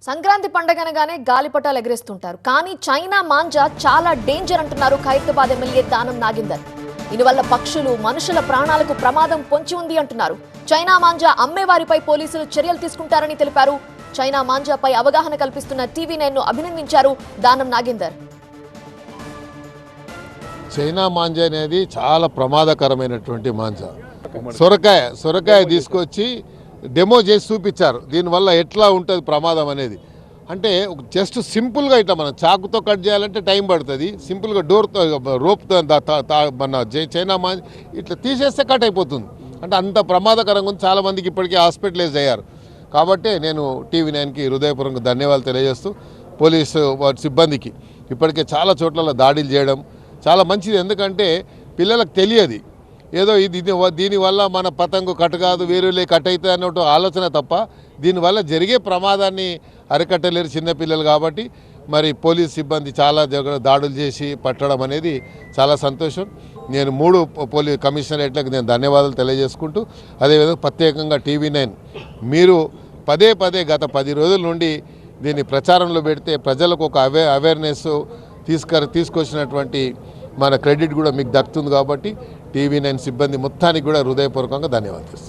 సంక్రాంతి పండగనగానే గాలిపటాలు ఎగరేస్తుంటారు. కానీ చైనా మాంజా చాలా డేంజర్ అంటున్నారు ఖైరతాబాద్ ఎమ్మెల్యే దానం నాగేందర్. దీనివల్ల పక్షులు, మనుషుల ప్రాణాలకు ప్రమాదం పొంచి ఉంది అంటున్నారు. చైనా మాంజా అమ్మేవారిపై పోలీసులు చర్యలు తీసుకుంటారని తెలిపారు. చైనా మాంజాపై అవగాహన కల్పిస్తున్న టీవీ9 ను అభినందించారు దానం నాగేందర్. చైనా మాంజా అనేది చాలా ప్రమాదకరమైనటువంటి మాంజా. సొరకాయ తీసుకొచ్చి డెమో చేసి చూపించారు. దీనివల్ల ఎట్లా ఉంటుంది ప్రమాదం అనేది. అంటే జస్ట్ సింపుల్గా ఇట్లా మనం చాకుతో కట్ చేయాలంటే టైం పడుతుంది. సింపుల్గా డోర్తో రోప్తో మన చైనా మాంజా ఇట్లా తీసేస్తే కట్ అయిపోతుంది. అంటే అంత ప్రమాదకరంగా ఉంది. చాలామందికి ఇప్పటికీ హాస్పిటలైజ్ అయ్యారు. కాబట్టి నేను టీవీ9కి హృదయపూర్వక ధన్యవాదాలు తెలియజేస్తూ పోలీసు సిబ్బందికి ఇప్పటికే చాలా చోట్ల దాడులు చేయడం చాలా మంచిది. ఎందుకంటే పిల్లలకు తెలియదు ఏదో దీనివల్ల మన పతంగు కట్ కాదు, వేరేలే కట్ అవుతుంది అన్నట్టు ఆలోచన తప్ప దీనివల్ల జరిగే ప్రమాదాన్ని అరికట్టలేరు చిన్నపిల్లలు. కాబట్టి మరి పోలీస్ సిబ్బంది చాలా దాడులు చేసి పట్టడం అనేది చాలా సంతోషం. నేను 3 పోలీస్ కమిషనరేట్లకు నేను ధన్యవాదాలు తెలియజేసుకుంటూ, అదేవిధంగా ప్రత్యేకంగా టీవీ9 మీరు పదే గత 10 రోజుల నుండి దీన్ని ప్రచారంలో పెడితే ప్రజలకు ఒక అవేర్నెస్ తీసుకొచ్చినటువంటి మన క్రెడిట్ కూడా మీకు దక్కుతుంది. కాబట్టి టీవీ9 సిబ్బంది మొత్తానికి కూడా హృదయపూర్వకంగా ధన్యవాదాలు.